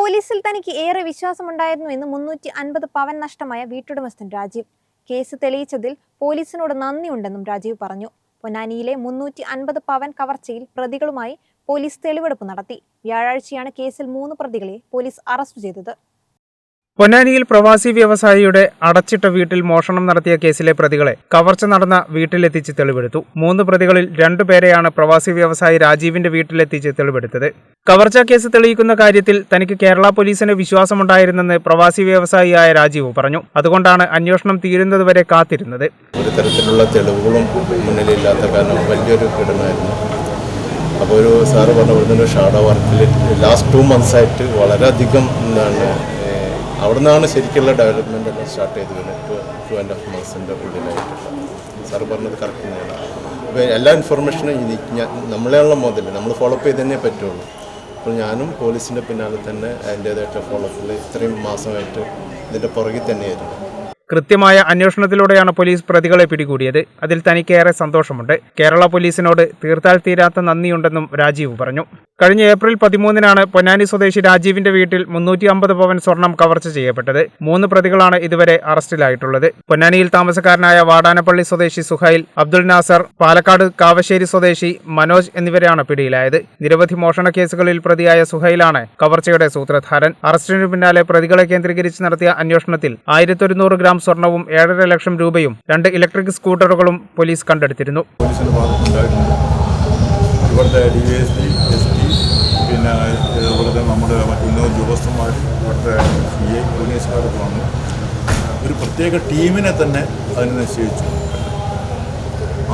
പോലീസിൽ തനിക്ക് ഏറെ വിശ്വാസമുണ്ടായിരുന്നു എന്ന് 350 പവൻ നഷ്ടമായ വീട്ടുടമസ്ഥൻ രാജീവ്. കേസ് തെളിയിച്ചതിൽ പോലീസിനോട് നന്ദിയുണ്ടെന്നും രാജീവ് പറഞ്ഞു. പൊന്നാനിയിലെ 350 പവൻ കവർച്ചയിൽ പ്രതികളുമായി പോലീസ് തെളിവെടുപ്പ് നടത്തി. വ്യാഴാഴ്ചയാണ് കേസിൽ 3 പ്രതികളെ പോലീസ് അറസ്റ്റ് ചെയ്തത്. പൊന്നാനിയിൽ പ്രവാസി വ്യവസായിയുടെ അടച്ചിട്ട വീട്ടിൽ മോഷണം നടത്തിയ കേസിലെ പ്രതികളെ കവർച്ച നടന്ന വീട്ടിലെത്തിച്ച് തെളിവെടുത്തു. 3 പ്രതികളിൽ 2 പേരെയാണ് പ്രവാസി വ്യവസായി രാജീവിന്റെ വീട്ടിലെത്തിച്ച് തെളിവെടുത്തത്. കവർച്ചാ കേസ് തെളിയിക്കുന്ന കാര്യത്തിൽ തനിക്ക് കേരള പോലീസിന് വിശ്വാസമുണ്ടായിരുന്നെന്ന് പ്രവാസി വ്യവസായിയായ രാജീവ് പറഞ്ഞു. അതുകൊണ്ടാണ് അന്വേഷണം തീരുന്നതുവരെ കാത്തിരുന്നത്. ഒരു തരത്തിലുള്ള തെളിവുകളും മുന്നിലില്ലാത്ത കാരണം വലിയൊരു പീഡനമായിരുന്നു. അപ്പോൾ ഒരു സാറ് പറഞ്ഞ ഷാഡോ വർക്കിൽ ലാസ്റ്റ് 2 months ആയിട്ട് വളരെയധികം അവിടെ നിന്നാണ് ശരിക്കുള്ള ഡെവലപ്മെൻ്റ് എല്ലാം സ്റ്റാർട്ട് ചെയ്തത്. 2.5 months ഉള്ളിലായിട്ടുള്ള സാറ് പറഞ്ഞത് കറക്റ്റ് തന്നെയാണ്. അപ്പോൾ എല്ലാ ഇൻഫർമേഷനും നമ്മളെയുള്ള മുതൽ നമ്മൾ ഫോളോ അപ്പ് ചെയ്ത് തന്നെ പറ്റുള്ളൂ. അപ്പോൾ ഞാനും പോലീസിൻ്റെ പിന്നാലെ തന്നെ അതിൻ്റേതായിട്ടുള്ള ഫോളോ അപ്പിൽ ഇത്രയും മാസമായിട്ട് ഇതിൻ്റെ പുറകിൽ തന്നെയായിരുന്നു. കൃത്യമായ അന്വേഷണത്തിലൂടെയാണ് പോലീസ് പ്രതികളെ പിടികൂടിയത്. അതിൽ തനിക്കേറെ സന്തോഷമുണ്ട്. കേരള പോലീസിനോട് തീർത്താൽ തീരാത്ത നന്ദിയുണ്ടെന്നും രാജീവ് പറഞ്ഞു. കഴിഞ്ഞ ഏപ്രിൽ 13-നാണ് പൊന്നാനി സ്വദേശി രാജീവിന്റെ വീട്ടിൽ 350 പവൻ സ്വർണം കവർച്ച ചെയ്യപ്പെട്ടത്. 3 പ്രതികളാണ് ഇതുവരെ അറസ്റ്റിലായിട്ടുള്ളത്. പൊന്നാനിയിൽ താമസക്കാരനായ വാടാനപ്പള്ളി സ്വദേശി സുഹൈൽ, അബ്ദുൾ നാസർ, പാലക്കാട് കാവശ്ശേരി സ്വദേശി മനോജ് എന്നിവരാണ് പിടിയിലായത്. നിരവധി മോഷണ കേസുകളിൽ പ്രതിയായ സുഹൈലാണ് കവർച്ചയുടെ സൂത്രധാരൻ. അറസ്റ്റിനു പിന്നാലെ പ്രതികളെ കേന്ദ്രീകരിച്ച് നടത്തിയ അന്വേഷണത്തിൽ 1100 ഗ്രാം സ്വർണവും 7.5 ലക്ഷം രൂപയും 2 ഇലക്ട്രിക് സ്കൂട്ടറുകളും പോലീസ് കണ്ടെടുത്തിരുന്നു. ഇവിടുത്തെ DSP, SP, പിന്നെ ഇവിടുത്തെ നമ്മുടെ മറ്റുള്ള ഉദ്യോഗസ്ഥന്മാർ, ഇവിടുത്തെ CA പോലീസുകാരൊക്കെ വന്നു ഒരു പ്രത്യേക ടീമിനെ തന്നെ അതിന് നിശ്ചയിച്ചു.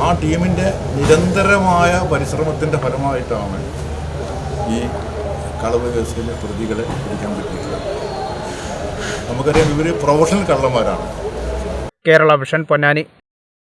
ആ ടീമിൻ്റെ നിരന്തരമായ പരിശ്രമത്തിൻ്റെ ഫലമായിട്ടാണ് ഈ കളവ് കേസിലെ പ്രതികളെ പിടിക്കാൻ പറ്റിയിട്ടുള്ളത്. നമുക്കറിയാം ഇവർ പ്രൊഫഷണൽ കള്ളന്മാരാണ്. കേരള വിഷൻ, പൊന്നാനി.